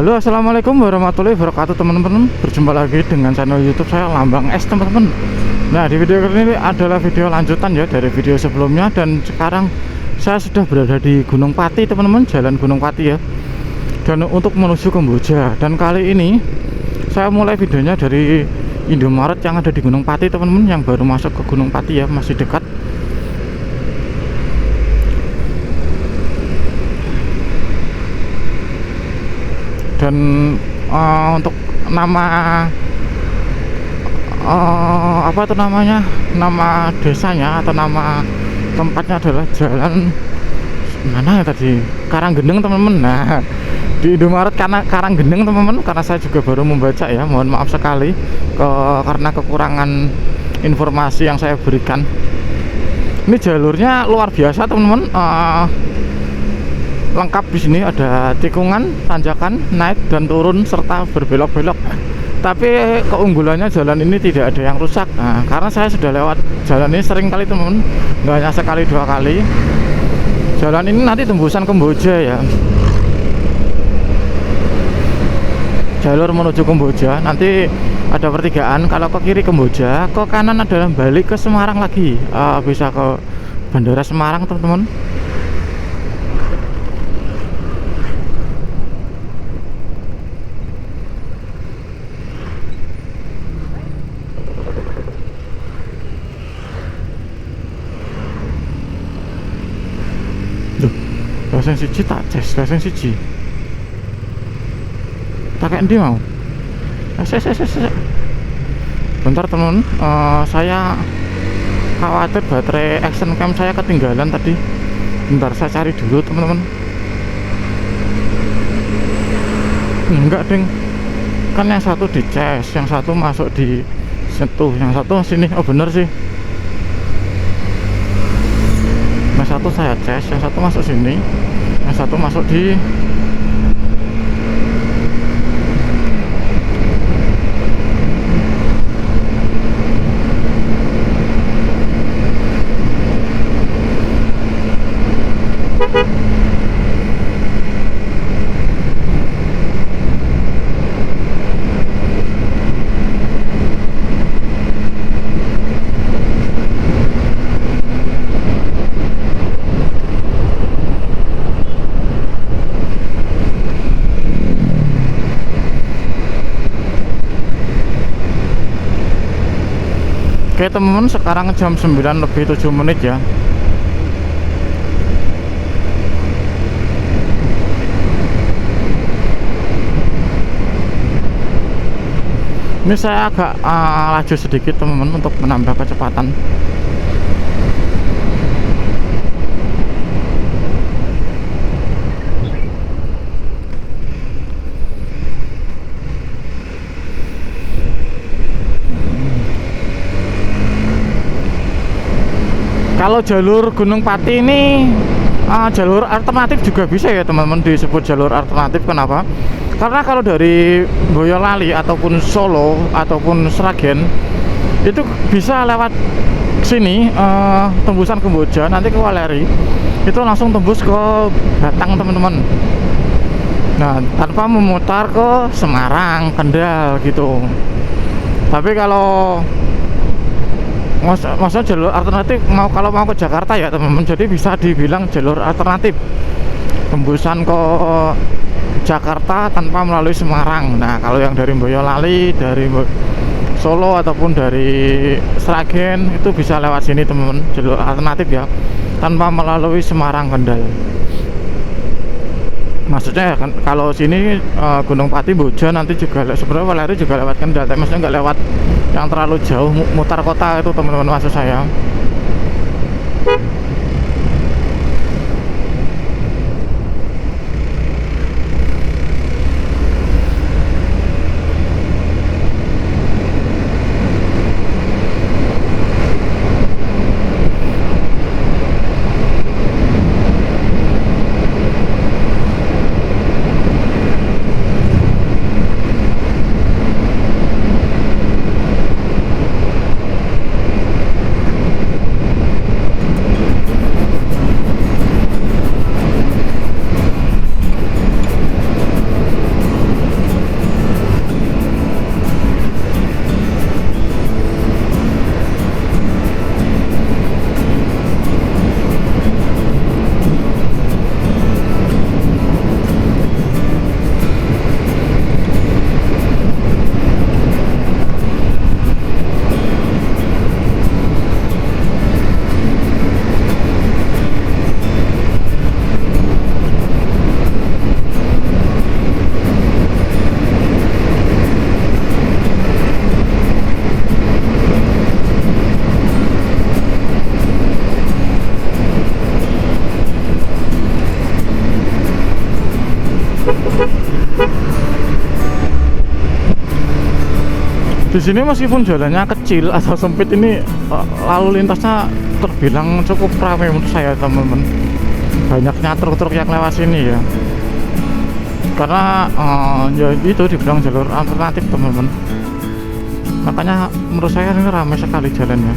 Halo, assalamualaikum warahmatullahi wabarakatuh teman-teman. Berjumpa lagi dengan channel YouTube saya Lambang S teman-teman. Nah, di video kali ini adalah video lanjutan ya dari video sebelumnya, dan sekarang saya sudah berada di Gunung Pati teman-teman, Jalan Gunung Pati ya, dan untuk menuju Kamboja. Dan kali ini saya mulai videonya dari Indomaret yang ada di Gunung Pati teman-teman, yang baru masuk ke Gunung Pati ya, masih dekat. Dan untuk nama apa itu namanya, nama desanya atau nama tempatnya adalah Jalan mana ya tadi, Karanggeneng teman-teman. Nah, di Indomaret karena Karanggeneng teman-teman, karena saya juga baru membaca ya, mohon maaf sekali karena kekurangan informasi yang saya berikan. Ini jalurnya luar biasa teman-teman, lengkap. Di sini ada tikungan, tanjakan, naik dan turun serta berbelok-belok. Tapi keunggulannya jalan ini tidak ada yang rusak. Nah, karena saya sudah lewat jalan ini sering kali teman-teman, nggak hanya sekali dua kali. Jalan ini nanti tembusan Kamboja ya, jalur menuju Kamboja. Nanti ada pertigaan, kalau ke kiri Kamboja, ke kanan adalah balik ke Semarang lagi, bisa ke Bandara Semarang teman-teman. Daseng siji tak ces, daseng siji tak kayak ndi mau. Bentar teman, saya khawatir baterai action cam saya ketinggalan tadi. Bentar saya cari dulu teman-teman. Enggak ding, kan yang satu di ces, yang satu masuk di sentuh, yang satu sini. Oh bener sih, yang satu saya ces, yang satu masuk sini, yang satu masuk di Oke teman-teman, sekarang jam 9 lebih 7 menit ya. Ini saya agak laju sedikit teman-teman untuk menambah kecepatan. Kalau jalur Gunung Pati ini jalur alternatif juga bisa ya teman-teman, disebut jalur alternatif. Kenapa? Karena kalau dari Boyolali ataupun Solo ataupun Sragen itu bisa lewat sini, tembusan Kamboja, nanti ke Waleri itu langsung tembus ke Batang teman-teman. Nah, tanpa memutar ke Semarang, Kendal gitu. Tapi kalau maksudnya jalur alternatif kalau mau ke Jakarta ya teman-teman, jadi bisa dibilang jalur alternatif, tembusan ke Jakarta tanpa melalui Semarang. Nah, kalau yang dari Boyolali, dari Solo ataupun dari Sragen itu bisa lewat sini teman-teman, jalur alternatif ya, tanpa melalui Semarang, Kendal. Maksudnya ya kan, kalau sini Gunung Pati, Boja nanti juga sebenarnya Waleri juga lewat Kendal, tapi maksudnya nggak lewat yang terlalu jauh, mutar kota itu teman-teman maksud saya. Di sini meskipun jalannya kecil atau sempit ini, lalu lintasnya terbilang cukup ramai menurut saya teman-teman. Banyaknya truk-truk yang lewat sini ya. Karena ya itu dibilang jalur alternatif teman-teman. Makanya menurut saya ini ramai sekali jalannya.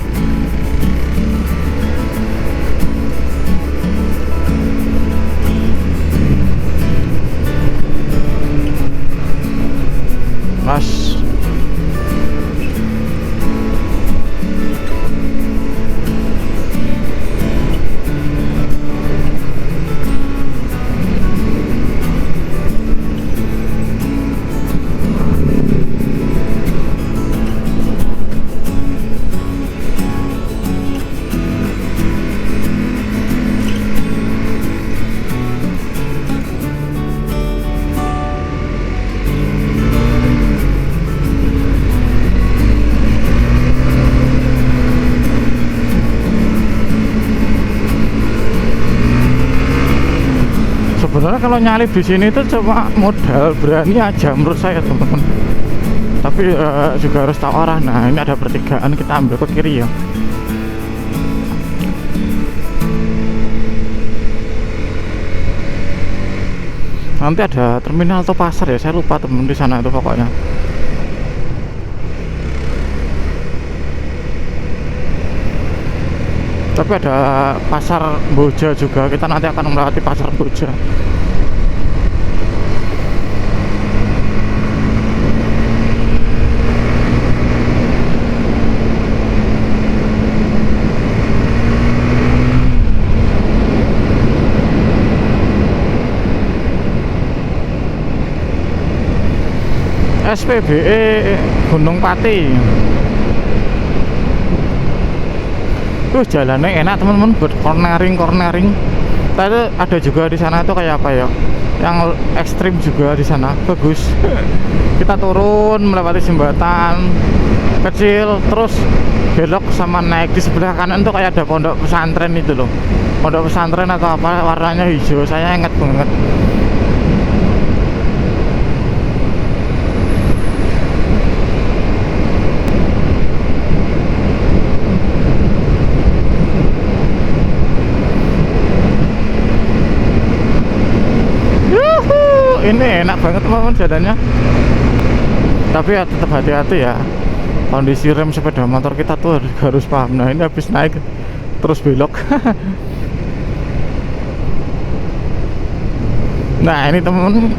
Mas, sebenarnya kalau nyalip di sini itu cuma modal berani aja menurut saya teman-teman. Tapi juga harus tahu arah. Nah ini ada pertigaan, kita ambil ke kiri ya. Nanti ada terminal atau pasar ya, saya lupa temen di sana itu pokoknya. Tapi ada pasar Boja juga, kita nanti akan melewati pasar Boja. SPBE Gunung Pati. Jalannya enak teman-teman buat cornering. Tapi ada juga di sana tuh kayak apa ya? Yang ekstrim juga di sana, bagus. Kita turun melewati jembatan kecil, terus belok sama naik di sebelah kanan tuh kayak ada pondok pesantren itu loh. Pondok pesantren atau apa warnanya hijau, saya ingat banget. Ini enak banget teman-teman jalannya. Tapi ya tetap hati-hati ya. Kondisi rem sepeda motor kita tuh harus paham. Nah ini habis naik terus belok. Nah ini teman-teman.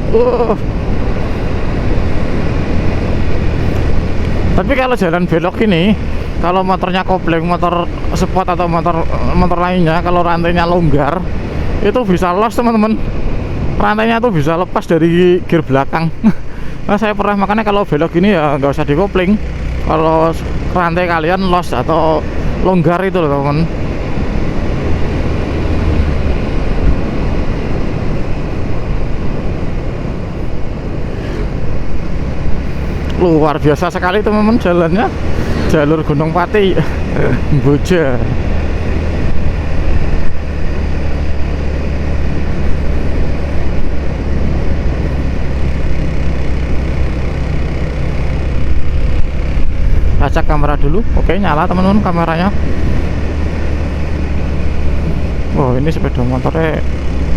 Tapi kalau jalan belok ini, kalau motornya kopling, motor sport atau motor lainnya, kalau rantainya longgar, itu bisa los teman-teman. Rantainya tuh bisa lepas dari gear belakang. Nah saya pernah, makanya kalau belok gini ya nggak usah dikopling. Kalau rantai kalian los atau longgar itu loh teman. Luar biasa sekali teman-teman jalannya. Jalur Gunung Pati Boja. Acak kamera dulu. Oke, nyala teman-teman kameranya. Wow, ini sepeda motornya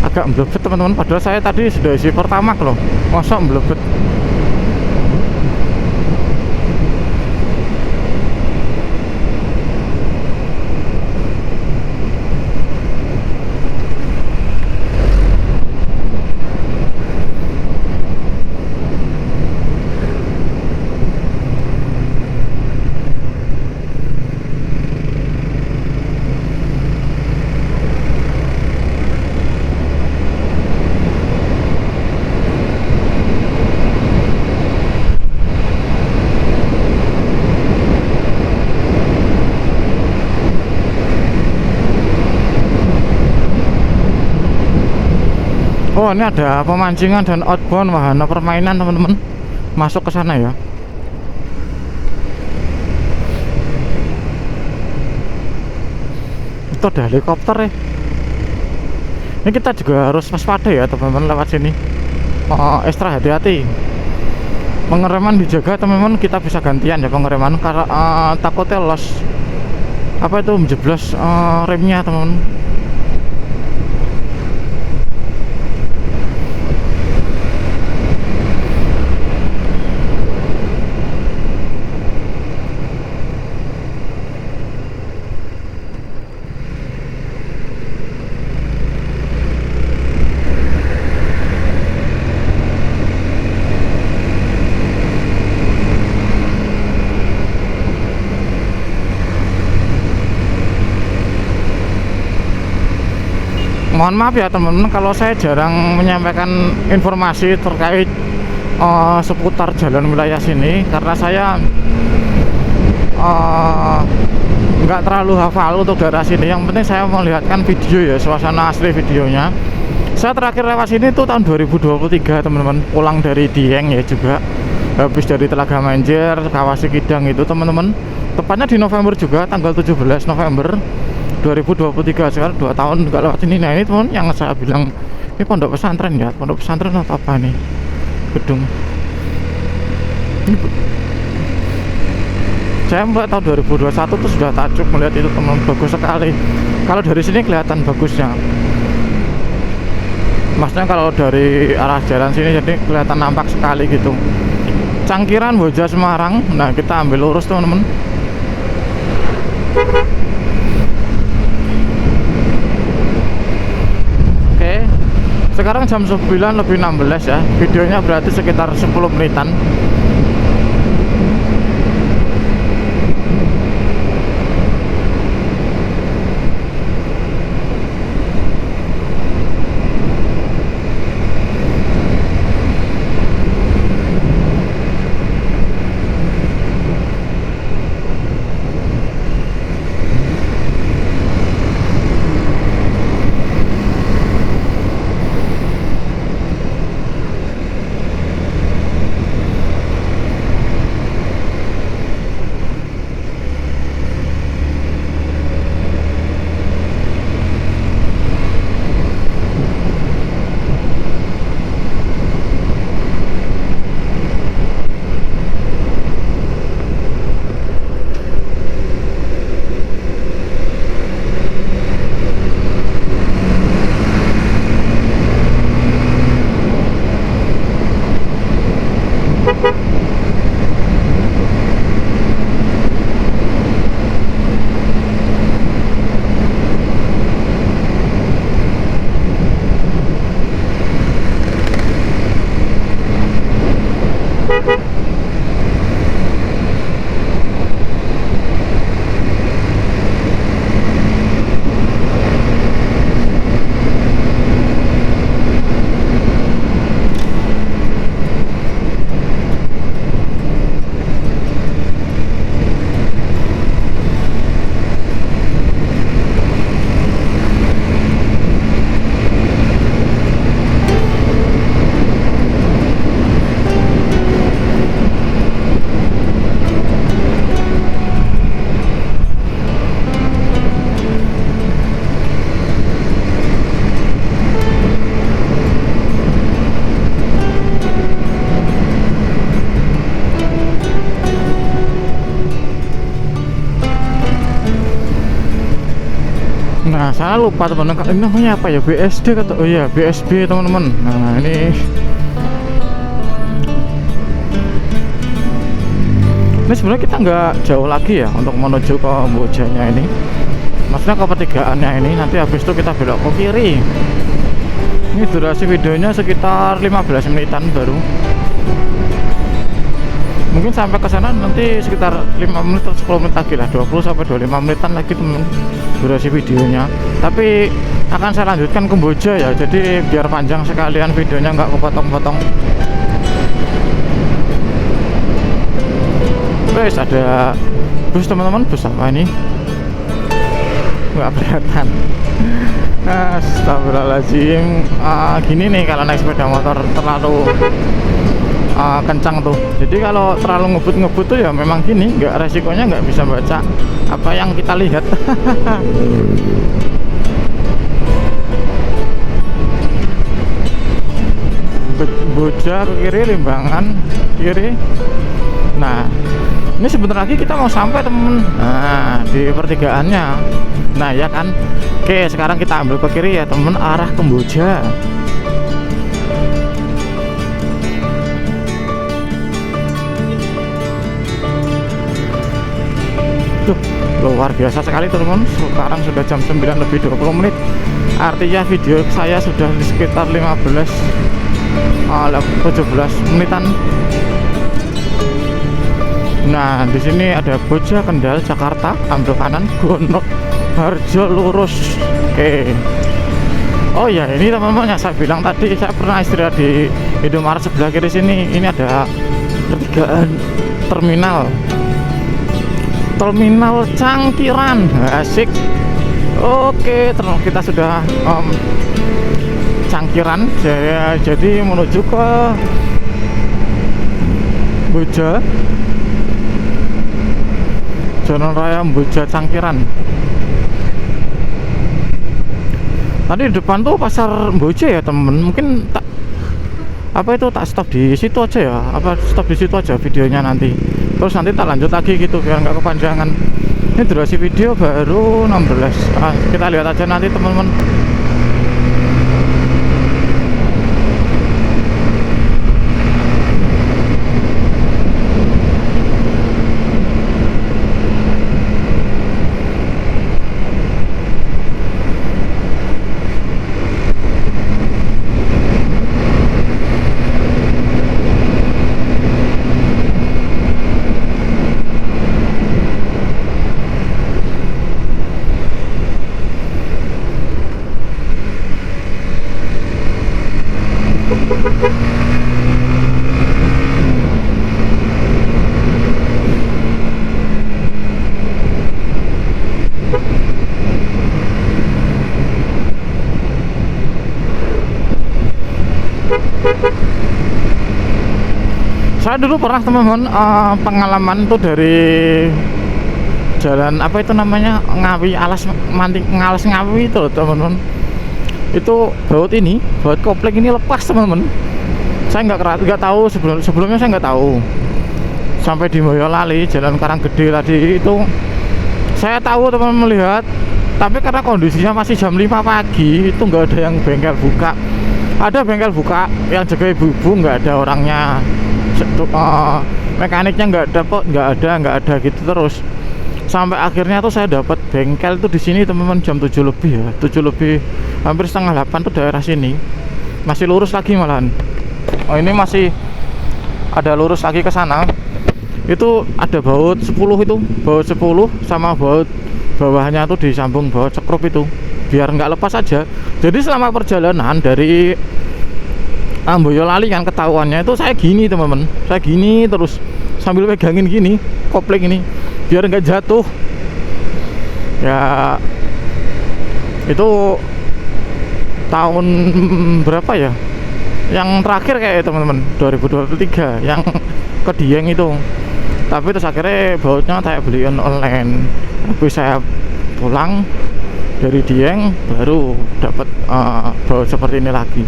agak mblebet teman-teman. Padahal saya tadi sudah isi pertamax loh. Masa mblebet. Oh ini ada pemancingan dan outbound wahana permainan teman-teman. Masuk ke sana ya. Itu ada helikopter ya. Ini kita juga harus waspada ya teman-teman lewat sini. Ekstra hati-hati. pengereman dijaga teman-teman, kita bisa gantian ya pengereman karena takutnya los apa itu menjeblos remnya teman-teman. Mohon maaf ya teman-teman kalau saya jarang menyampaikan informasi terkait seputar jalan wilayah sini karena saya nggak terlalu hafal untuk daerah sini. Yang penting saya melihatkan video ya, suasana asli videonya. Saya terakhir lewat sini tuh tahun 2023 teman-teman, pulang dari Dieng ya juga, habis dari Telaga Menjer, Kawasi Kidang itu teman-teman, tepatnya di November juga, tanggal 17 November 2023. Sekarang 2 tahun nggak lewat sini. Nah ini teman yang saya bilang ini pondok pesantren ya, pondok pesantren atau apa nih gedung ini. Saya mulai tahun 2021 tuh sudah takjub melihat itu teman, bagus sekali. Kalau dari sini kelihatan bagusnya, maksudnya kalau dari arah jalan sini jadi kelihatan nampak sekali gitu. Cangkiran Boja Semarang. Nah kita ambil lurus teman-teman. Sekarang jam 9:16 ya. Videonya berarti sekitar 10 menitan. Nah saya lupa teman-teman, ini namanya apa ya, BSD kata, oh iya BSB teman-teman. Nah ini sebenarnya kita nggak jauh lagi ya untuk menuju ke Bojanya ini, maksudnya ke pertigaannya ini. Nanti habis itu kita belok ke kiri. Ini durasi videonya sekitar 15 menitan baru. Mungkin sampai ke sana nanti sekitar 5 menit atau 10 menit lagi lah, 20 sampai 25 menitan lagi teman durasi videonya. Tapi akan saya lanjutkan ke Boja ya, jadi biar panjang sekalian videonya, nggak kepotong-potong. Guys, ada bus teman-teman, bus apa ini? Nggak kelihatan. Astagfirullahaladzim. Gini nih kalau naik sepeda motor terlalu kencang tuh, jadi kalau terlalu ngebut tuh ya memang gini, nggak, resikonya nggak bisa baca apa yang kita lihat. Kamboja ke kiri, Limbangan kiri. Nah, ini sebentar lagi kita mau sampai temen. Nah, di pertigaannya. Nah ya kan. Oke, sekarang kita ambil ke kiri ya temen, arah Kamboja. Duh, luar biasa sekali teman-teman. Sekarang sudah jam 9 lebih 20 menit. Artinya video saya sudah di sekitar 17 menitan. Nah, di sini ada Boja, Kendal, Jakarta, ambil kanan, Gonok, Harjo, lurus. Oke. Oh ya, ini teman-teman yang saya bilang tadi, saya pernah istirahat di Indomaret sebelah kiri sini. Ini ada pertigaan terminal Cangkiran. Asik. Oke, kita sudah Cangkiran, jadi menuju ke Boja, Jalan Raya Boja Cangkiran. Tadi di depan tuh pasar Boja ya temen, mungkin tak stop di situ aja ya, stop di situ aja videonya nanti, terus nanti tak lanjut lagi gitu biar nggak kepanjangan. Ini durasi video baru 16. Kita lihat aja nanti teman-teman. Saya dulu pernah teman-teman pengalaman tuh dari jalan apa itu namanya, Ngawi, Ngalas Ngawi itu teman-teman. Itu baut kopling ini lepas teman-teman. Saya nggak tahu sebelumnya saya nggak tahu. Sampai di Boyolali Jalan Karanggede tadi itu saya tahu teman-teman melihat, tapi karena kondisinya masih jam 5 pagi itu nggak ada yang bengkel buka. Ada bengkel buka yang jaga ibu-ibu, nggak ada orangnya. Mekaniknya nggak ada gitu terus sampai akhirnya tuh saya dapat bengkel tuh di sini teman-teman jam 7 lebih ya, 7 lebih hampir setengah 8 tuh daerah sini. Masih lurus lagi malahan. Oh, ini masih ada lurus lagi ke sana. Itu ada baut 10 itu, baut 10 sama baut bawahnya tuh disambung baut sekrup itu biar nggak lepas aja. Jadi selama perjalanan dari Boyolali kan ketahuannya itu saya gini teman-teman, saya gini terus sambil pegangin gini kopling ini biar nggak jatuh ya. Itu tahun berapa ya yang terakhir kayak teman-teman, 2023 yang ke Dieng itu. Tapi terus akhirnya bautnya saya beliin online. Habis saya pulang dari Dieng baru dapat baut seperti ini lagi.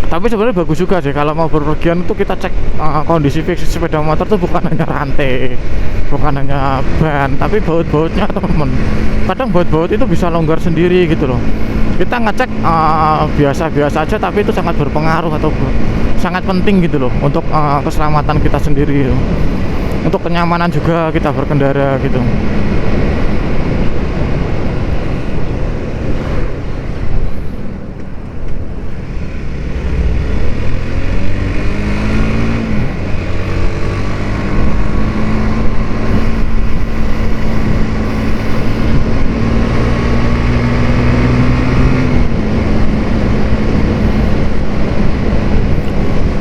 Tapi sebenarnya bagus juga sih kalau mau berpergian itu kita cek kondisi fiksi sepeda motor tuh bukan hanya rantai, bukan hanya ban, tapi baut-bautnya teman-teman. Kadang baut-baut itu bisa longgar sendiri gitu loh. Kita ngecek biasa-biasa aja, tapi itu sangat berpengaruh atau sangat penting gitu loh untuk keselamatan kita sendiri gitu. Untuk kenyamanan juga kita berkendara gitu.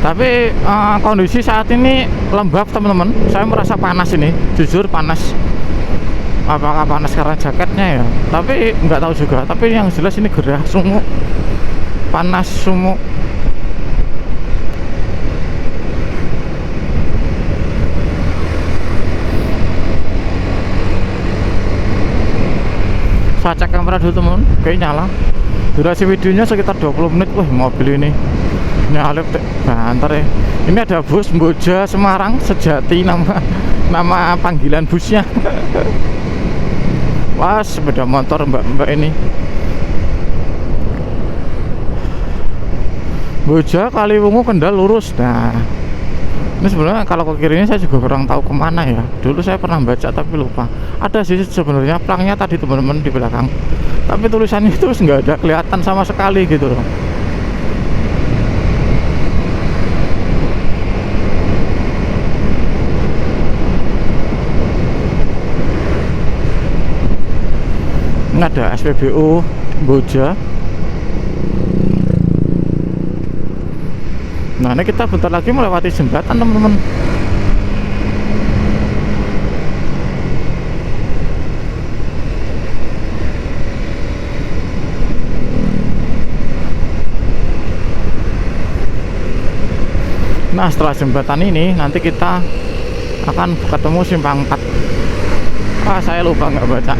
Tapi kondisi saat ini lembab teman-teman. Saya merasa panas ini, jujur panas. Apakah panas karena jaketnya ya? Tapi nggak tahu juga. Tapi yang jelas ini gerah sumuk, panas sumuk. Saya cek kamera dulu teman, kayaknya nyala. Durasi videonya sekitar 20 menit. Wah, mobil ini nyalip banter ya. Ini ada bus Boja Semarang Sejati, nama panggilan busnya. Wah, sepeda motor mbak-mbak ini. Boja Kaliwungu Kendal lurus. Nah, ini sebenarnya kalau ke kiri ini saya juga kurang tahu kemana ya. Dulu saya pernah baca tapi lupa. Ada sih sebenarnya plangnya tadi teman-teman di belakang, tapi tulisannya itu nggak ada kelihatan sama sekali gitu loh. Ini ada SPBU Boja. Nah, ini kita bentar lagi melewati jembatan teman-teman. Nah, setelah jembatan ini nanti kita akan ketemu simpang 4. Saya lupa nggak baca.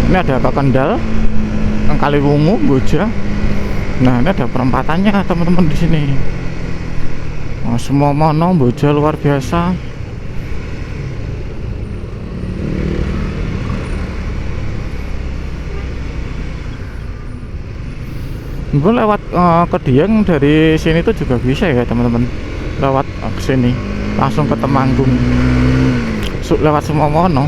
Ini ada Kendal, Kaliwungu, Boja. Nah, ini ada perempatannya teman-teman di sini. Semua mono Boja luar biasa. Mungkin lewat ke Dieng dari sini tuh juga bisa ya teman-teman. Lewat ke sini langsung ke Temanggung. Lewat semua mono.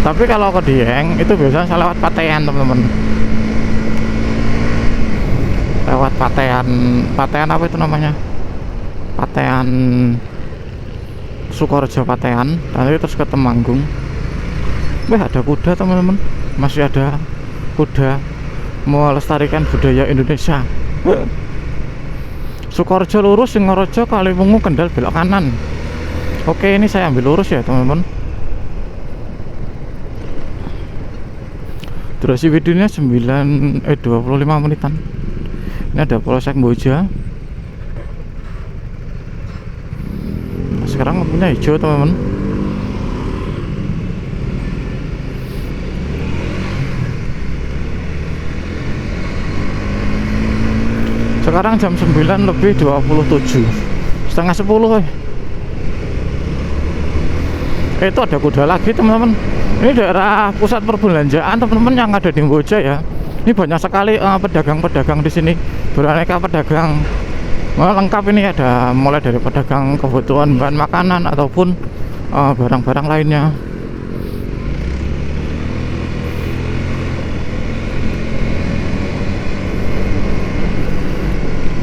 Tapi kalau ke Dieng itu biasanya saya lewat Patean teman-teman. Lewat Patean apa itu namanya? Patean Sukorejo Patean, nanti terus ke Temanggung. Wah, ada kuda teman-teman. Masih ada kuda melestarikan budaya Indonesia. Sukorejo lurus, Singorojo Kaliwungu Kendal belok kanan. Oke, ini saya ambil lurus ya teman-teman. Durasi videonya 25 menitan. Ini ada Polsek Boja. Nah, sekarang lampunya hijau teman-teman. Sekarang jam 9:27, setengah 10. Itu ada kuda lagi teman-teman. Ini daerah pusat perbelanjaan teman-teman yang ada di Boja ya. Ini banyak sekali pedagang-pedagang di sini, beraneka pedagang. Lengkap ini, ada mulai dari pedagang kebutuhan bahan makanan ataupun barang-barang lainnya.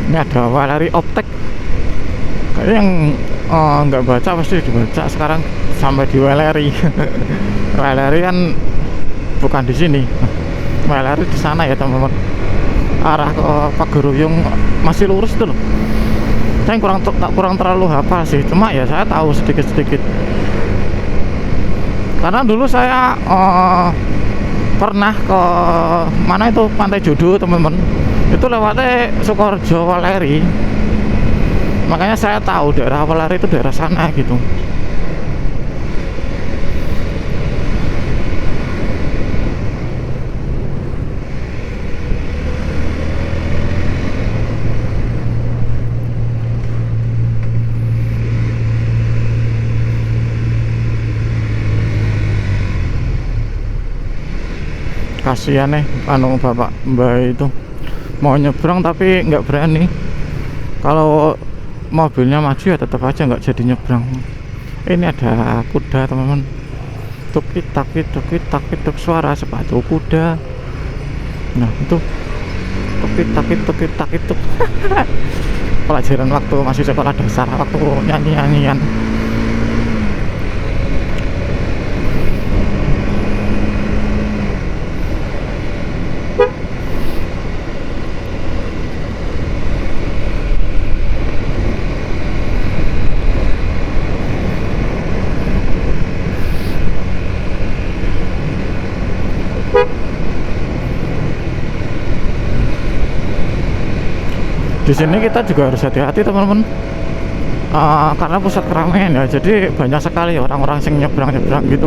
Ini ada Waleri Optek. Kayaknya yang nggak baca pasti dibaca sekarang sampai di Waleri. Waleri kan bukan di sini. Waleri di sana ya teman-teman. Arah ke Paguruyung masih lurus tuh loh. Saya kurang terlalu hafal sih, cuma ya saya tahu sedikit-sedikit. Karena dulu saya pernah ke mana itu Pantai Jodoh teman-teman. Itu lewatnya Sukorejo Waleri. Makanya saya tahu daerah Waleri itu daerah sana gitu. Kasihan nih bapak mbak itu mau nyebrang tapi nggak berani. Kalau mobilnya maju ya tetap aja nggak jadi nyebrang. Ini ada kuda teman-teman. Tukit takit suara sepatu kuda. Nah itu tukit takit pelajaran waktu masih sekolah dasar, waktu nyanyian. Di sini kita juga harus hati-hati teman-teman, karena pusat keramaian ya, jadi banyak sekali orang-orang yang nyebrang gitu.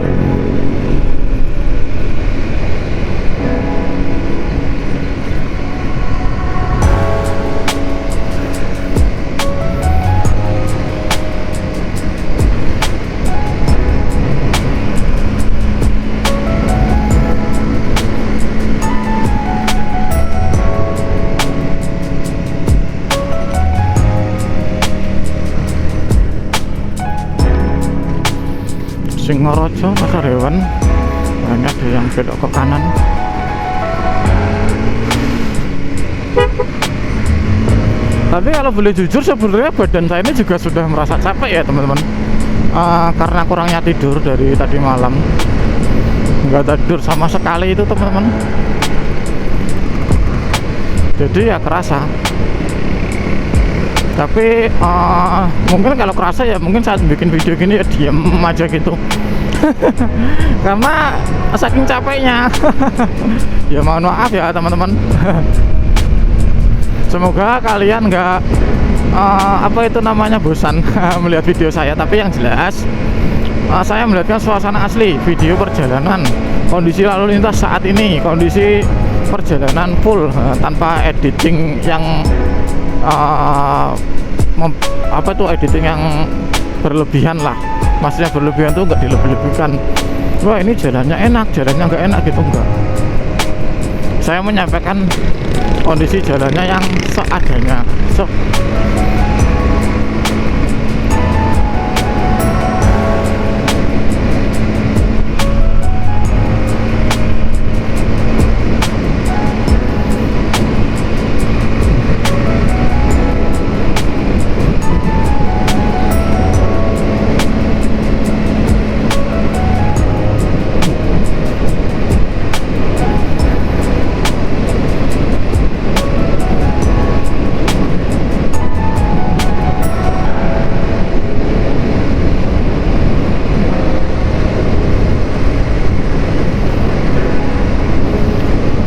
Singaraja pasar hewan. Nah, ini ada yang belok ke kanan. Tapi kalau boleh jujur sebenarnya badan saya ini juga sudah merasa capek ya teman-teman, karena kurangnya tidur dari tadi malam. Nggak tidur sama sekali itu teman-teman, jadi ya kerasa. Tapi mungkin kalau kerasa ya mungkin saat bikin video gini ya diem aja gitu. Karena saking capeknya. Ya mohon maaf ya teman-teman. Semoga kalian nggak apa itu namanya bosan melihat video saya. Tapi yang jelas saya melihatkan suasana asli video perjalanan, kondisi lalu lintas saat ini, kondisi perjalanan full tanpa editing yang apa itu editing yang berlebihan lah. Maksudnya berlebihan tuh nggak dilebih-lebihkan. Wah ini jalannya enak, jalannya nggak enak gitu, enggak. Saya menyampaikan kondisi jalannya yang seadanya.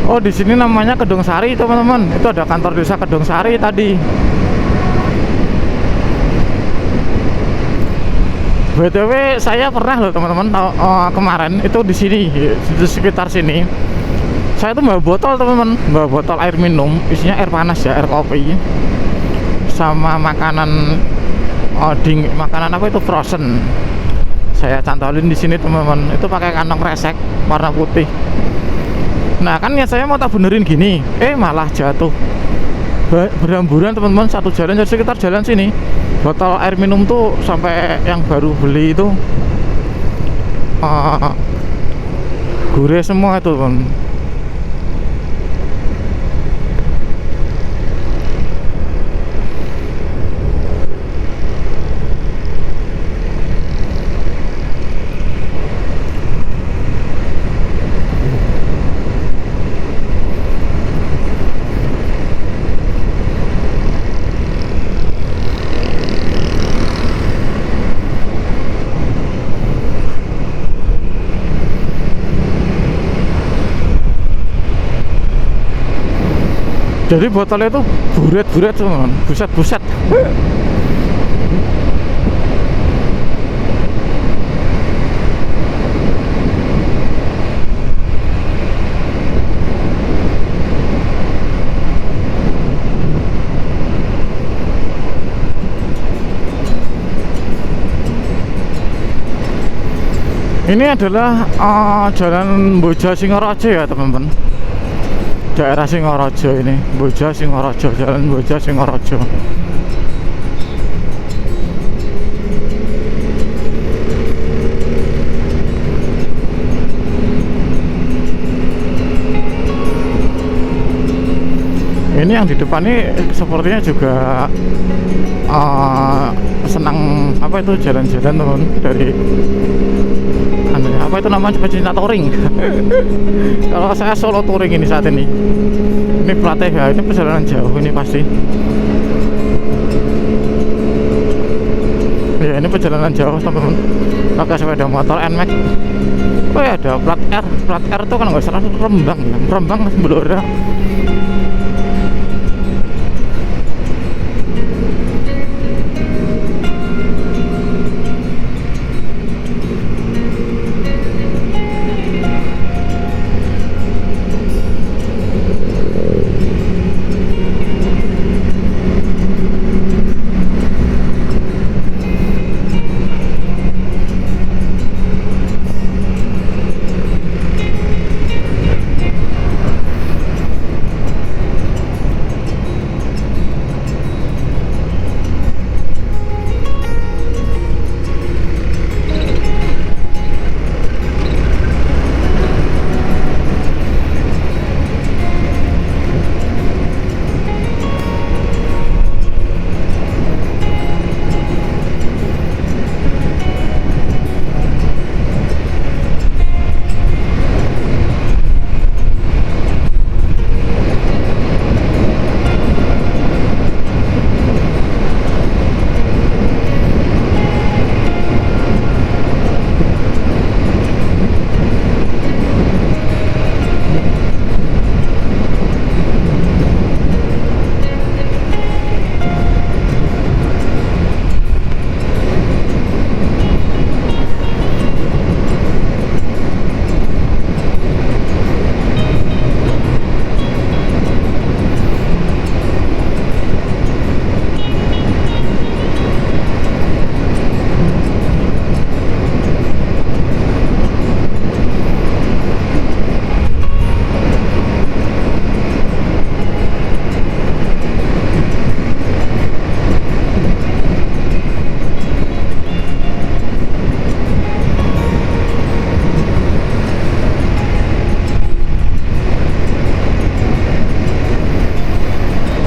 Oh di sini namanya Kedung Sari teman-teman. Itu ada kantor desa Kedung Sari tadi. BTW saya pernah loh teman-teman, kemarin itu di sini, di sekitar sini. Saya tuh bawa botol teman-teman, bawa botol air minum, isinya air panas ya, air kopi, sama makanan makanan apa itu frozen. Saya cantolin di sini teman-teman. Itu pakai kantong kresek warna putih. Nah kan ya saya mau tak benerin gini, malah jatuh berhamburan teman-teman, satu jalan dari sekitar jalan sini. Botol air minum tuh sampai yang baru beli itu gurih semua itu teman. Jadi botolnya itu buret-buret teman, buset-buset. Ini adalah jalan Boja Singaraja ya teman-teman. Daerah Singaraja ini, Boja Singaraja, jalan Boja Singaraja. Ini yang di depan ini sepertinya juga senang apa itu jalan-jalan teman, dari apa itu namanya, pecinta touring. Kalau saya solo touring ini saat ini. Ini platnya ya, ini perjalanan jauh ini pasti. Ya ini perjalanan jauh teman-teman. Pakai sepeda motor NMAX. Oh ya ada plat R. Plat R itu kan nggak salah Rembang ya. Rembang Blora.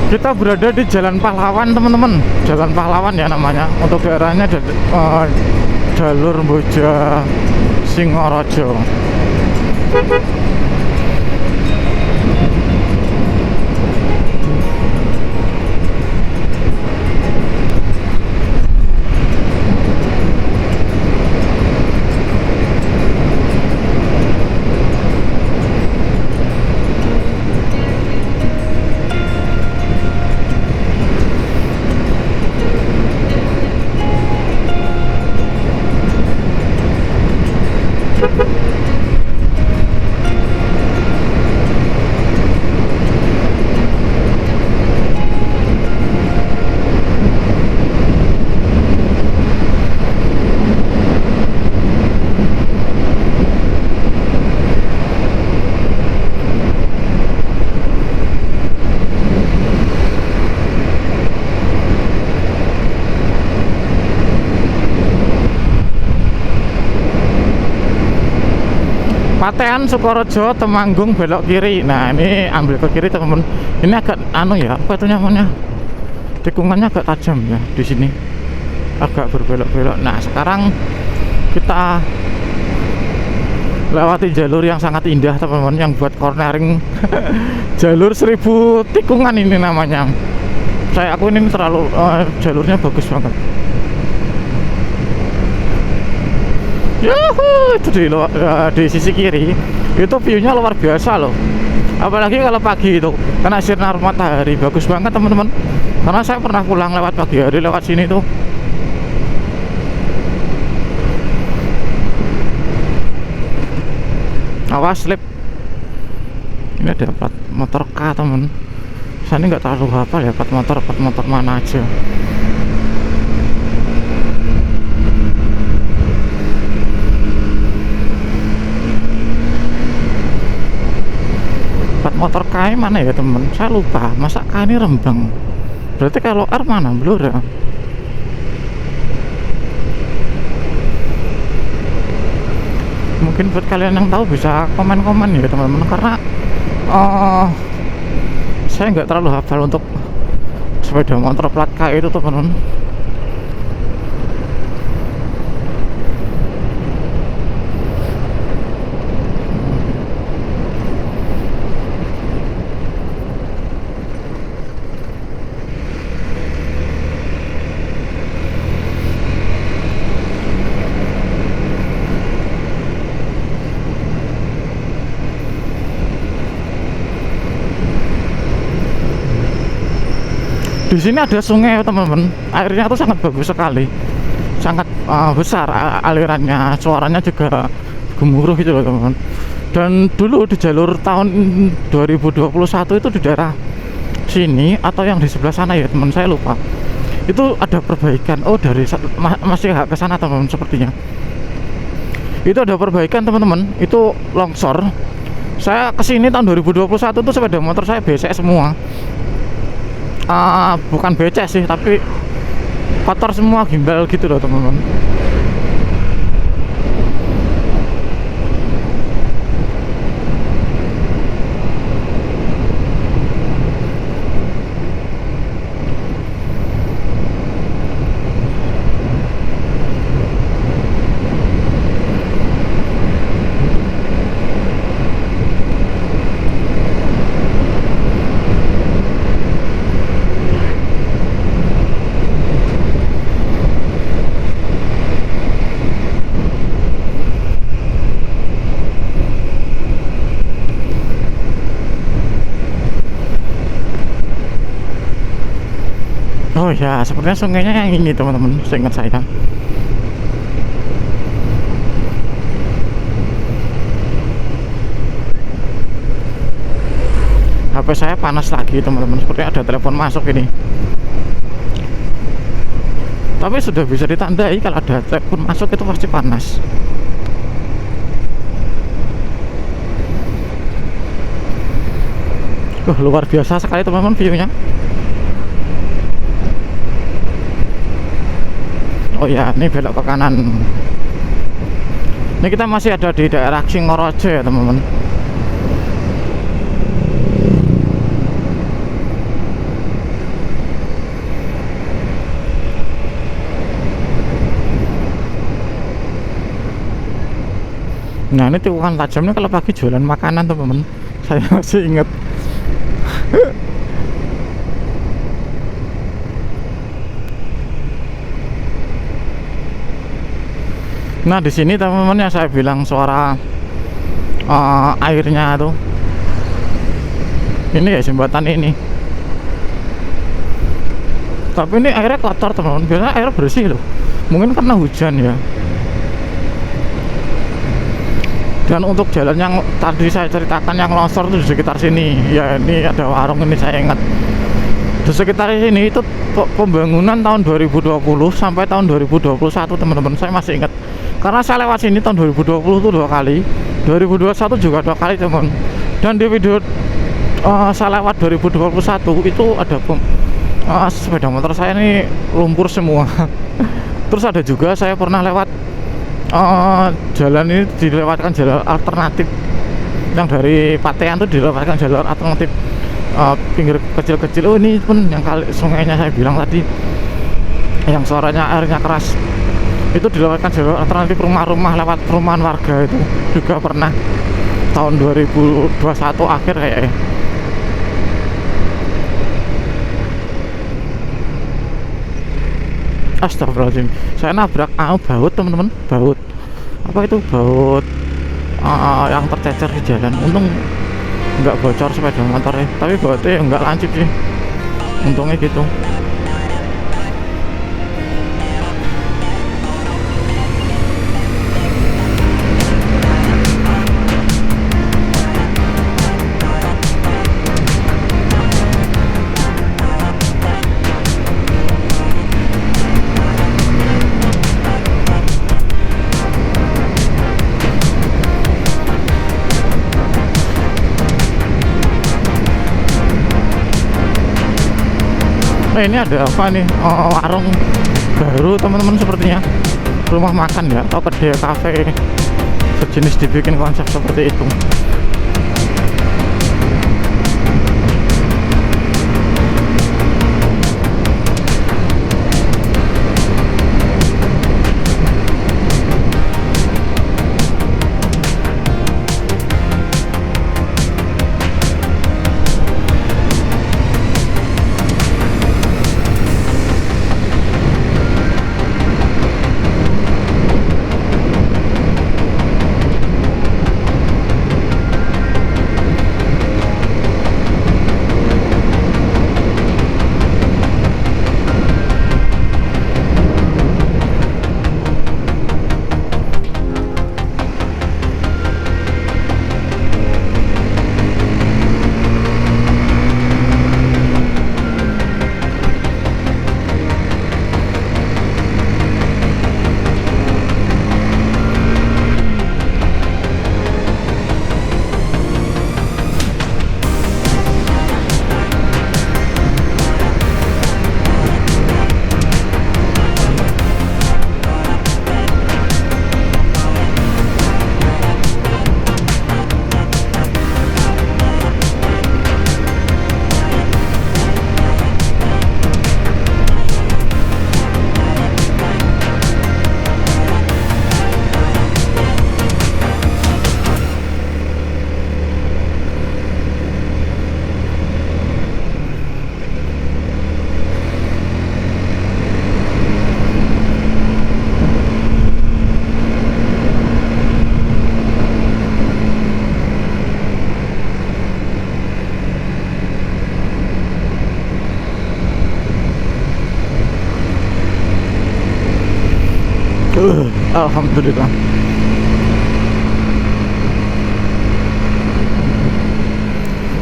Kita berada di Jalan Pahlawan teman-teman, Jalan Pahlawan ya namanya. Untuk daerahnya jalur Boja Singorojo. Patean Sukorojo Temanggung belok kiri. Nah ini ambil ke kiri teman-teman. Ini agak anu ya, apa itu namanya, tikungannya agak tajam ya di sini, agak berbelok-belok. Nah sekarang kita lewati jalur yang sangat indah teman-teman, yang buat cornering. Jalur 1000 tikungan ini namanya. Saya akuin ini terlalu jalurnya bagus banget. Yuhu, itu di sisi kiri itu view-nya luar biasa loh. Apalagi kalau pagi itu kena sinar matahari, bagus banget teman-teman. Karena saya pernah pulang lewat pagi hari lewat sini tuh. Awas slip. Ini ada plat motor K teman. Saya ini nggak terlalu hafal ya plat motor mana aja. Motor K mana ya temen, saya lupa. Masa K ini Rembang, berarti kalau R mana? Blora. Mungkin buat kalian yang tahu bisa komen-komen ya teman-teman, karena saya nggak terlalu hafal untuk sepeda motor plat K itu teman-teman. Di sini ada sungai teman-teman, airnya tuh sangat bagus sekali, sangat besar alirannya, suaranya juga gemuruh gitu loh teman-teman. Dan dulu di jalur tahun 2021 itu di daerah sini atau yang di sebelah sana ya teman, saya lupa, itu ada perbaikan. Oh dari masih agak ke sana teman-teman, sepertinya itu ada perbaikan teman-teman, itu longsor. Saya kesini tahun 2021 tuh sepeda motor saya becek semua. Bukan becek sih, tapi kotor semua, gimbal gitu loh teman-teman. Oh ya, sepertinya sungainya yang ini teman-teman, seingat saya. HP saya panas lagi teman-teman, sepertinya ada telepon masuk ini. Tapi sudah bisa ditandai kalau ada telepon masuk itu pasti panas. Luar biasa sekali teman-teman view-nya. Oh ya, ini belok ke kanan. Ini kita masih ada di daerah Singorojo ya teman-teman. Nah ini tikungan tajamnya kalau pagi jualan makanan teman-teman, saya masih ingat. Nah di sini teman-teman yang saya bilang suara airnya tuh, ini ya jembatan ini. Tapi ini airnya kotor teman-teman, biasanya air bersih loh, mungkin karena hujan ya. Dan untuk jalan yang tadi saya ceritakan yang longsor itu di sekitar sini ya, ini ada warung ini saya ingat. Di sekitar sini itu pembangunan tahun 2020 sampai tahun 2021 teman-teman, saya masih ingat karena saya lewat sini tahun 2020 itu 2 kali, 2021 juga 2 kali teman. Dan di video saya lewat 2021 itu ada sepeda motor saya ini lumpur semua. Terus ada juga saya pernah lewat jalan ini dilewatkan jalur alternatif yang dari Patean itu dilewatkan jalur alternatif pinggir kecil-kecil. Oh ini pun yang kali sungainya saya bilang tadi yang suaranya airnya keras, itu dilewatkan jalur alternatif rumah-rumah lewat perumahan warga, itu juga pernah tahun 2021 akhir kayaknya. Astagfirullahaladzim, saya nabrak baut teman-teman, baut apa itu, baut yang tercecer di jalan. Untung nggak bocor sepeda motornya, tapi bautnya nggak lancip sih, untungnya gitu. Ini ada apa nih, warung baru teman-teman sepertinya, rumah makan ya atau kedai kafe sejenis, dibikin konsep seperti itu. Alhamdulillah.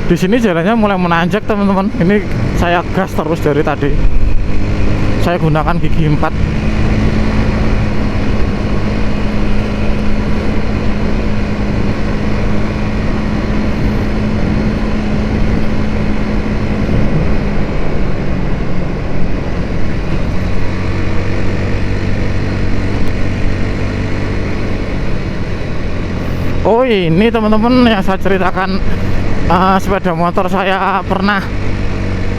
Di sini jalannya mulai menanjak teman-teman. Ini saya gas terus dari tadi. Saya gunakan gigi 4. Oh ini teman-teman yang saya ceritakan, sepeda motor saya pernah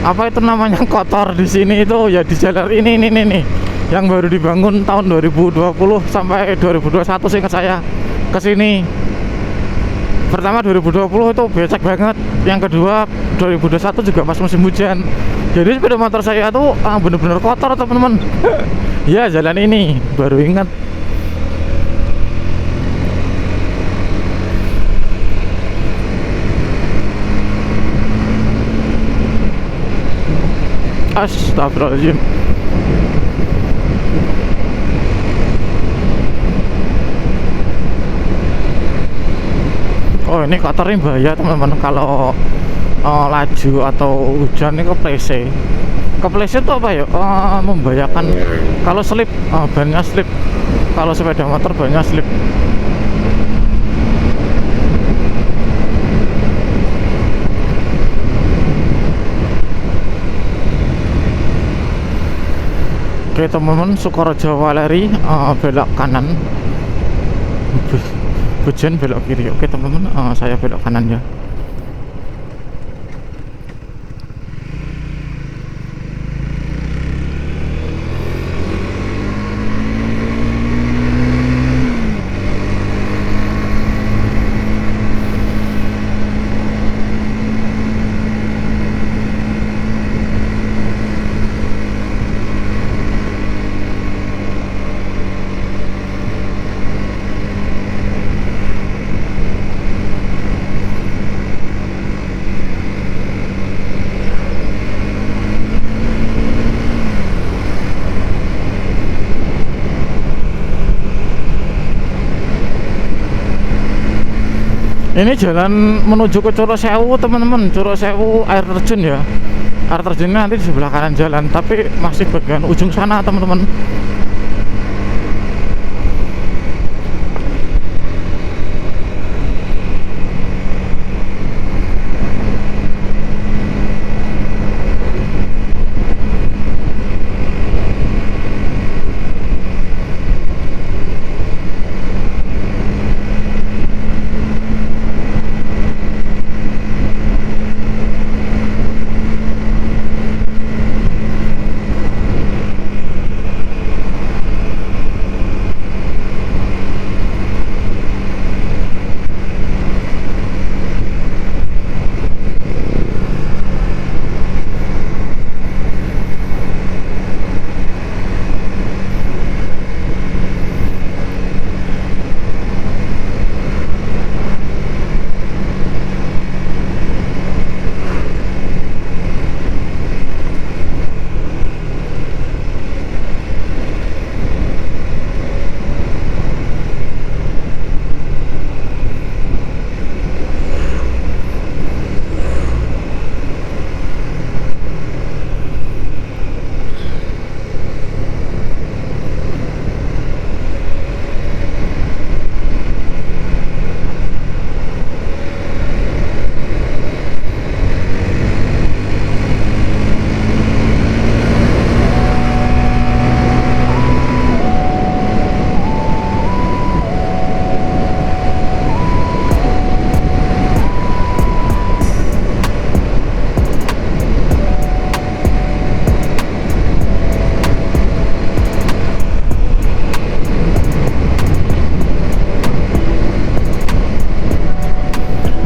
apa itu namanya kotor di sini itu ya, di jalur ini nih yang baru dibangun tahun 2020 sampai 2021 seingat saya. ke sini. Pertama 2020 itu becek banget. Yang kedua 2021 juga pas musim hujan. Jadi sepeda motor saya tuh bener-bener kotor teman-teman. Ya jalan ini baru ingat. Astagfirullahaladzim. Oh ini kotor ini bahaya teman-teman kalau laju atau hujan ini kepleset itu apa ya, membahayakan kalau slip, bannya slip, kalau sepeda motor bannya slip. Oke teman-teman, Sukorejo Waleri, belok kanan, Bujen belok kiri. Oke teman-teman, saya belok kanan ya. Ini jalan menuju ke Curo Sewu teman-teman, Curo Sewu air terjun ya. Air terjunnya nanti di sebelah kanan jalan, tapi masih bagian ujung sana teman-teman.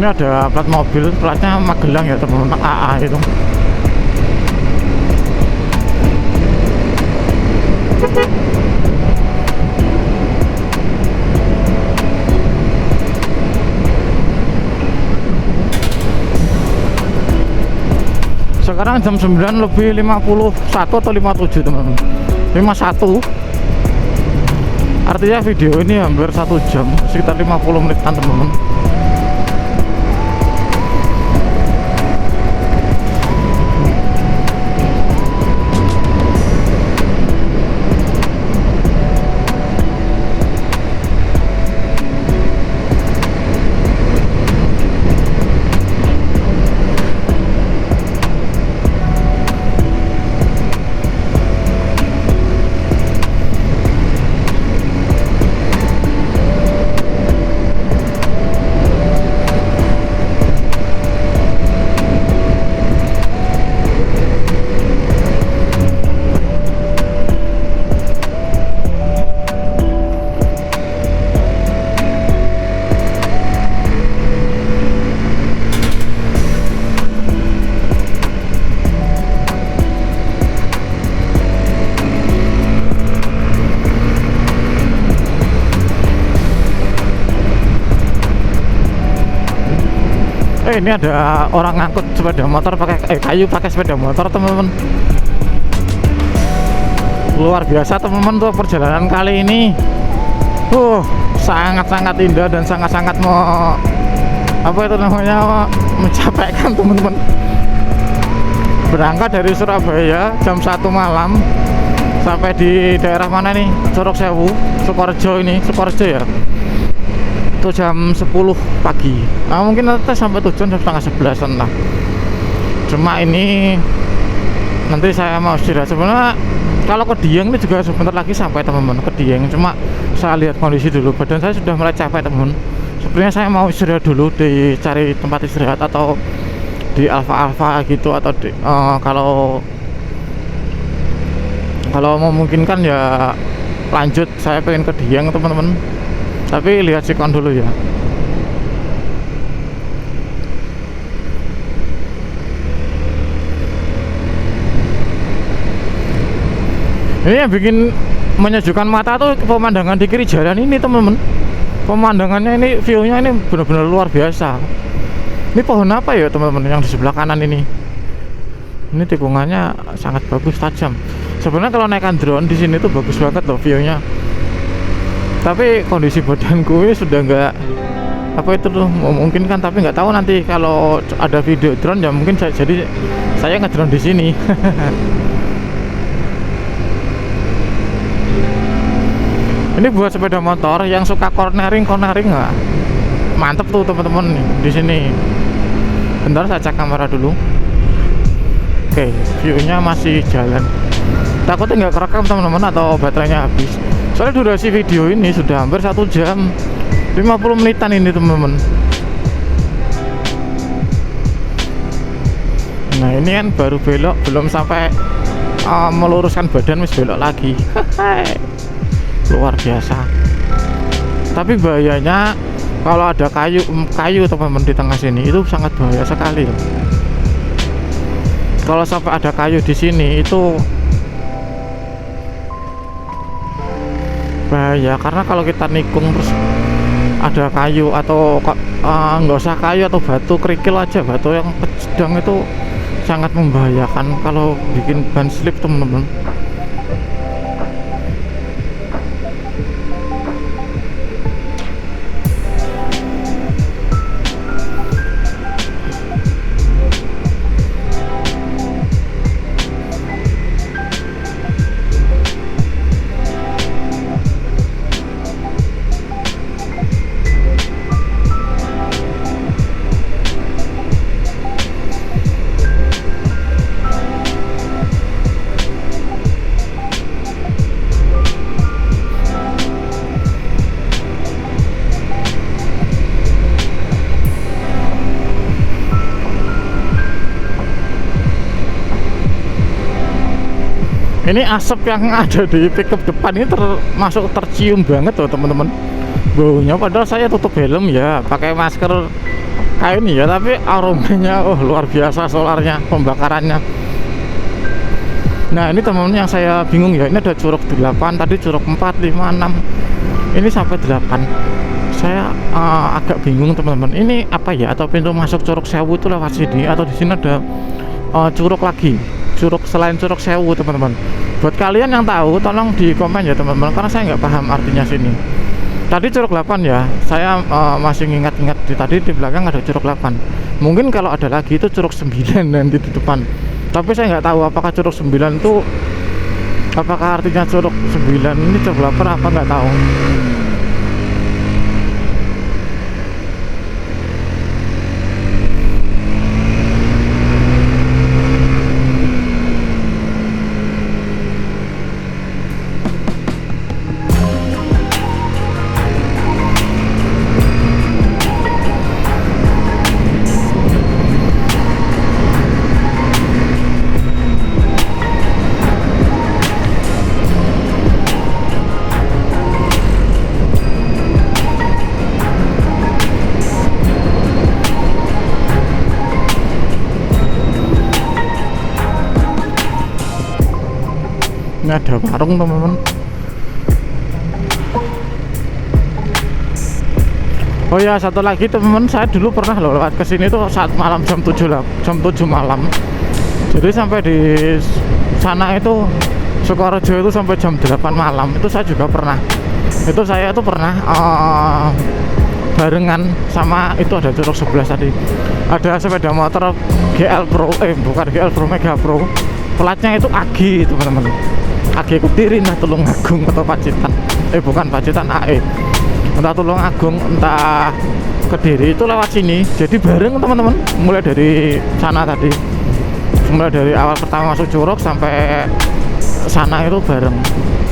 Ini ada plat mobil, platnya Magelang ya teman-teman, AA itu. Sekarang jam 9 lebih 51 atau 57 teman-teman, 51. Artinya video ini hampir 1 jam, sekitar 50 menitan teman-teman. Ini ada orang ngangkut sepeda motor pakai kayu pakai sepeda motor, teman-teman. Luar biasa, teman-teman, tuh perjalanan kali ini. Sangat-sangat indah dan sangat-sangat apa itu namanya, mencapaikan, teman-teman. Berangkat dari Surabaya jam 1 malam sampai di daerah mana nih? Curug Sewu, Sukorejo ya. Itu jam 10 pagi. Nah, mungkin nanti sampai tujuan jam setengah 11 lah. Cuma ini nanti saya mau istirahat. Sebenarnya kalau ke Dieng ini juga sebentar lagi sampai, teman-teman, ke Dieng. Cuma saya lihat kondisi dulu, badan saya sudah mulai capek, teman-teman. Sebenarnya saya mau istirahat dulu, dicari tempat istirahat atau di Alfa gitu, atau kalau memungkinkan ya lanjut. Saya pengen ke Dieng, teman-teman, tapi lihat sikon dulu ya. Ini yang bikin menyejukkan mata tuh pemandangan di kiri jalan ini, teman-teman. Pemandangannya ini, view-nya ini benar-benar luar biasa. Ini pohon apa ya, teman-teman, yang di sebelah kanan ini? Ini tikungannya sangat bagus, tajam. Sebenarnya kalau naikkan drone di sini tuh bagus banget loh view-nya. Tapi kondisi badanku ini sudah nggak apa itu tuh memungkinkan. Tapi nggak tahu nanti kalau ada video drone ya mungkin jadi saya ngedrone di sini. Ini buat sepeda motor yang suka cornering nggak? Mantep tuh, teman-teman, di sini. Bentar, saya cek kamera dulu. Oke, view-nya masih jalan. Takutnya nggak kerekam, teman-teman, atau baterainya habis. Soalnya durasi video ini sudah hampir 1 jam 50 menitan ini, teman-teman. Nah, ini kan baru belok, belum sampai meluruskan badan wis belok lagi. Luar biasa. Tapi bahayanya kalau ada kayu, teman-teman, di tengah sini itu sangat bahaya sekali. Kalau sampai ada kayu di sini itu bahaya, karena kalau kita nikung terus ada kayu atau nggak usah kayu atau batu kerikil aja, batu yang sedang itu sangat membahayakan kalau bikin ban slip, teman-teman. Ini asap yang ada di pickup depan ini tercium banget loh, teman-teman, baunya. Padahal saya tutup helm ya, pakai masker kain ya, tapi aromanya luar biasa, solarnya, pembakarannya. Nah, ini, teman-teman, yang saya bingung ya, ini ada curug 8, tadi curug 4, 5, 6, ini sampai 8. Saya agak bingung, teman-teman, ini apa ya? Atau pintu masuk Curug Sewu itu lewat sini, atau di sini ada curug lagi, selain Curug Sewu, teman-teman. Buat kalian yang tahu, tolong di komen ya, teman-teman, karena saya nggak paham artinya sini. Tadi Curug 8 ya, saya masih ingat-ingat tadi di belakang ada Curug 8. Mungkin kalau ada lagi itu Curug 9 nanti di depan. Tapi saya nggak tahu apakah Curug 9 itu, apakah artinya Curug 9 ini Curug 8 apa, nggak tahu. Ini ada warung, teman-teman. Oh ya, satu lagi teman-teman, saya dulu pernah loh lewat ke sini tuh saat malam jam 7 lah, jam 7 malam. Jadi sampai di sana itu Sukorejo itu sampai jam 8 malam. Itu saya juga pernah. Itu saya itu pernah barengan sama itu ada Curug 11 tadi. Ada sepeda motor GL Pro, bukan GL Pro, Mega Pro. Platnya itu AG teman-teman. AG Kutirin, Tulungagung atau Pacitan. Bukan Pacitan, AE. Entah Tulungagung, entah Kediri, itu lewat sini. Jadi bareng teman-teman, mulai dari sana tadi, mulai dari awal pertama masuk Curug sampai sana itu bareng.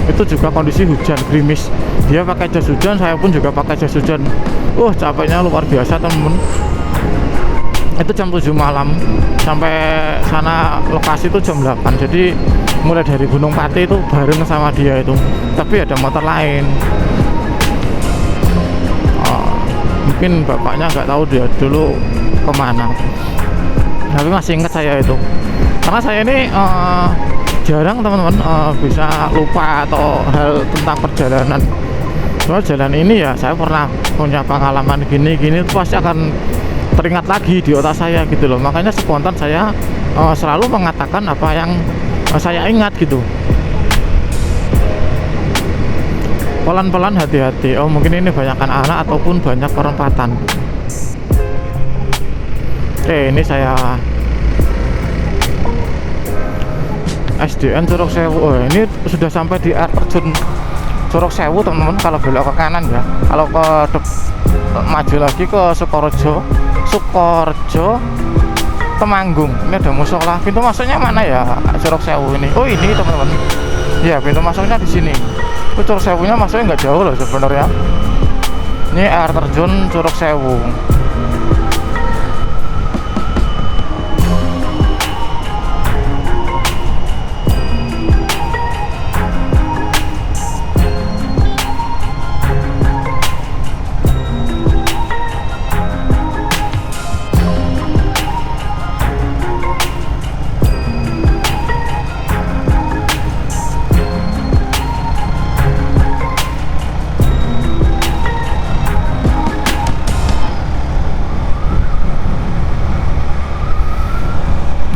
Itu juga kondisi hujan gerimis, dia pakai jas hujan, saya pun juga pakai jas hujan. Capeknya luar biasa teman-teman. Itu jam 7 malam sampai sana lokasi itu jam 8. Jadi mulai dari Gunung Pati itu bareng sama dia itu, tapi ada motor lain. Mungkin bapaknya nggak tahu dia dulu kemana, tapi masih ingat saya itu. Karena saya ini jarang teman-teman bisa lupa atau hal tentang perjalanan. Soal jalan ini ya saya pernah punya pengalaman gini-gini, itu pasti akan teringat lagi di otak saya gitu loh. Makanya spontan saya selalu mengatakan apa yang saya ingat gitu. Pelan-pelan, hati-hati. Mungkin ini banyakkan anak ataupun banyak perempatan. Oke, ini saya SDN Curug Sewu. Ini sudah sampai di air terjun Curug Sewu teman-teman. Kalau belok ke kanan ya, kalau maju lagi ke Sukorejo Temanggung. Ini ada musola. Pintu masuknya mana ya Curug Sewu ini? Ini teman-teman. Ya, pintu masuknya di sini. Curug Sewunya masuknya nggak jauh loh sebenarnya. Ini air terjun Curug Sewu.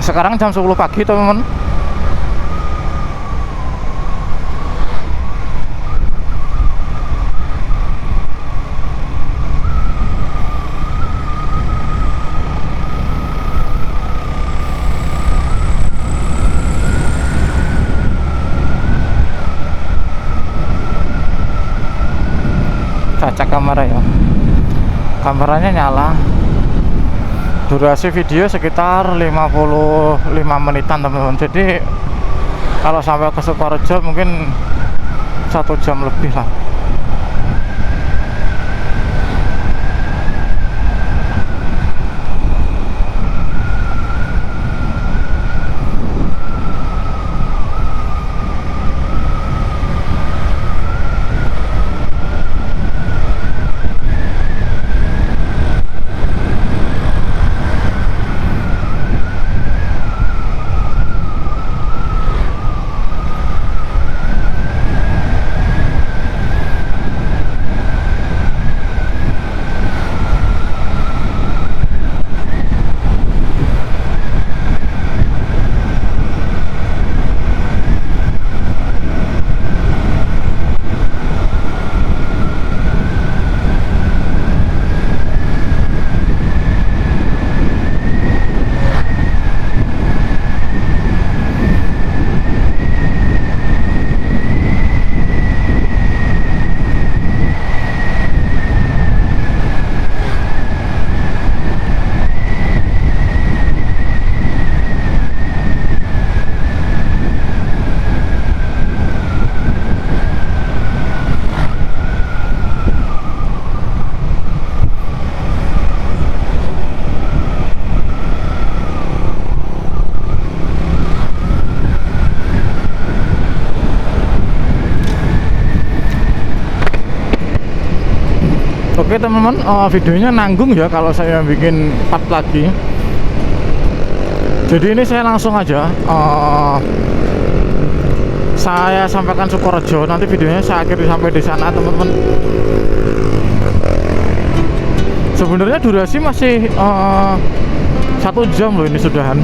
Sekarang jam 10 pagi teman-teman. Kaca kamera ya, kameranya nyala. Durasi video sekitar 55 menitan teman-teman. Jadi kalau sampai ke Sukorejo mungkin 1 jam lebih lah. Oke teman-teman, videonya nanggung ya kalau saya bikin part lagi. Jadi ini saya langsung aja saya sampaikan Sukorejo. Nanti videonya saya akhiri sampai di sana teman-teman. sebenarnya durasi masih 1 jam loh ini sudahan.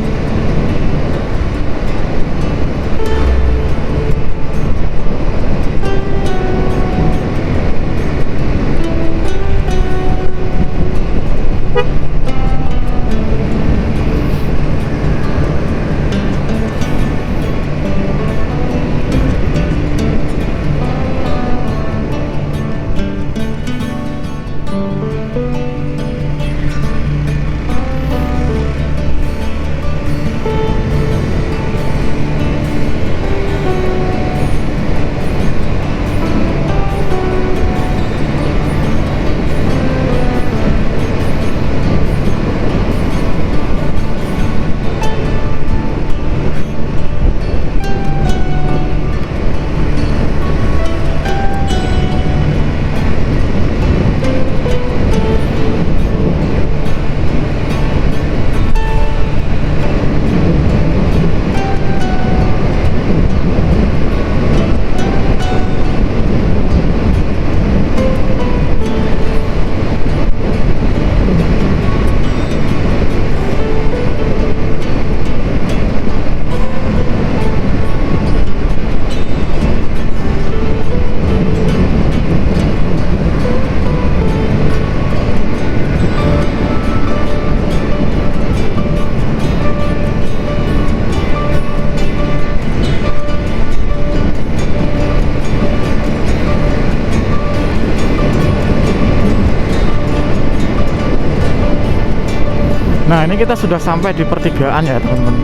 Nah, ini kita sudah sampai di pertigaan ya teman-teman.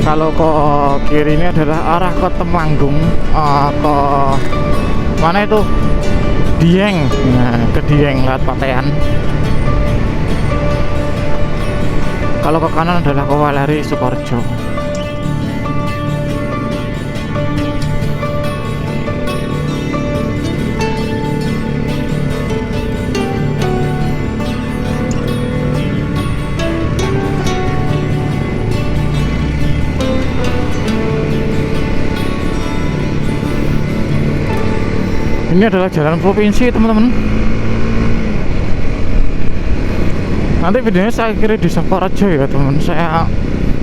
Kalau ke kiri ini adalah arah ke Temanggung, ke mana itu, Dieng. Nah, ke Dieng lewat Patean. Kalau ke kanan adalah ke Walari Sukorejo. Ini adalah jalan provinsi teman-teman. Nanti videonya saya kira di Sukorejo ya teman. Saya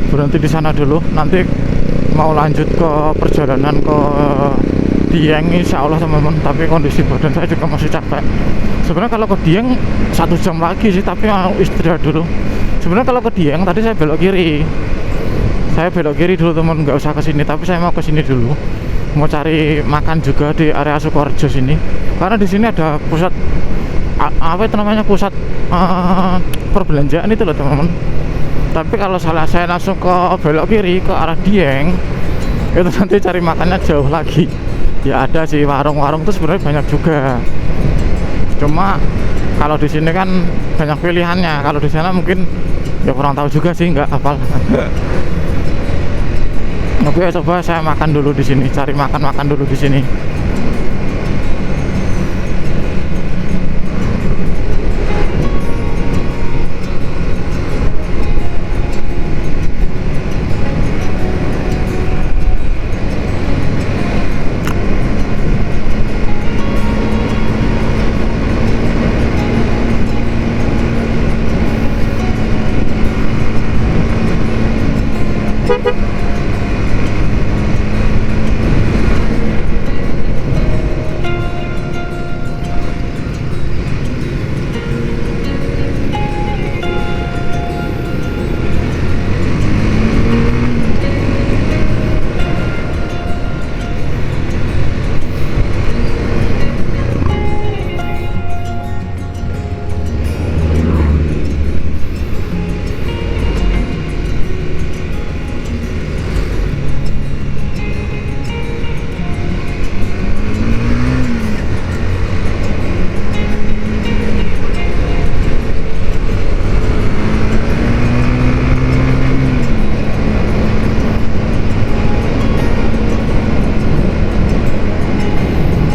berhenti di sana dulu. Nanti mau lanjut ke perjalanan ke Dieng insya Allah teman-teman. Tapi kondisi badan saya juga masih capek. Sebenarnya kalau ke Dieng 1 jam lagi sih, tapi mau istirahat dulu. Sebenarnya kalau ke Dieng tadi saya belok kiri. Saya belok kiri dulu teman, nggak usah ke sini. Tapi saya mau ke sini dulu. Mau cari makan juga di area Sukorejo sini, karena di sini ada pusat apa itu namanya, pusat perbelanjaan itu loh teman-teman. Tapi kalau salah saya langsung ke belok kiri ke arah Dieng, itu nanti cari makannya jauh lagi. Ya ada sih warung-warung itu sebenarnya banyak juga, cuma kalau di sini kan banyak pilihannya. Kalau di sana mungkin ya kurang tahu juga sih, nggak hafal. Oke, coba saya makan dulu di sini, cari makan dulu di sini.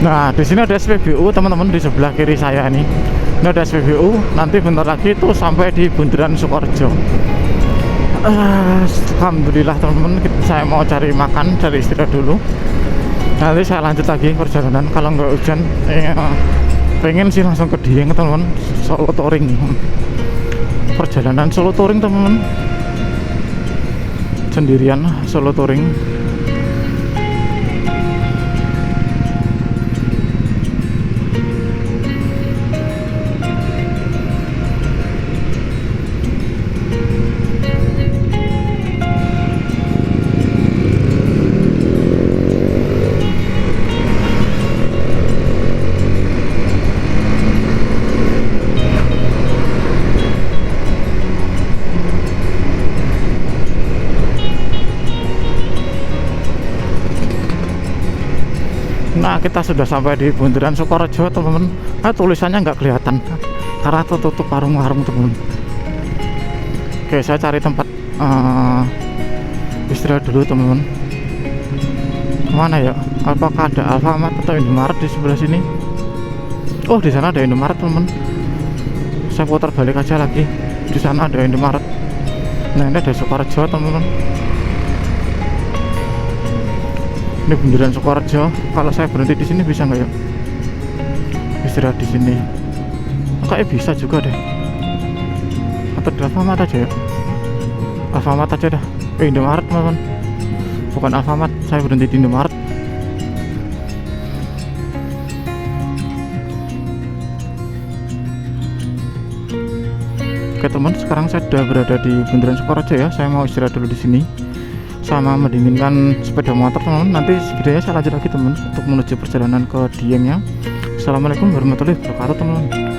Nah, di sini ada SPBU teman-teman, di sebelah kiri saya ini. Ini ada SPBU. Nanti bentar lagi itu sampai di Bundaran Sukorejo. Alhamdulillah teman-teman, saya mau cari makan, cari istirahat dulu. Nanti saya lanjut lagi perjalanan kalau nggak hujan. pengen sih langsung ke Dieng teman-teman, Solo Touring. Perjalanan Solo Touring teman-teman, sendirian Solo Touring. Nah, kita sudah sampai di Bundaran Sukorejo teman-teman. Tulisannya nggak kelihatan karena tutup warung-warung teman-teman. Oke, saya cari tempat istirahat dulu teman-teman. Mana ya? Apakah ada Alfamart atau Indomaret di sebelah sini? Oh, di sana ada Indomaret teman-teman. Saya putar balik aja lagi. Di sana ada Indomaret. Nah, ini ada Sukorejo teman-teman. Ini Bundaran Sukorejo. Kalau saya berhenti di sini bisa nggak ya? Istirahat di sini. Kayaknya bisa juga deh. Atau di Alfamart aja ya? Alfamart aja dah. Indomaret teman-teman. Bukan Alfamart. Saya berhenti di Indomaret. Oke teman, sekarang saya sudah berada di Bundaran Sukorejo ya. Saya mau istirahat dulu di sini sama mendinginkan sepeda motor teman-teman. Nanti videonya saya lanjut lagi teman untuk menuju perjalanan ke Dieng ya. Assalamualaikum warahmatullahi wabarakatuh teman-teman.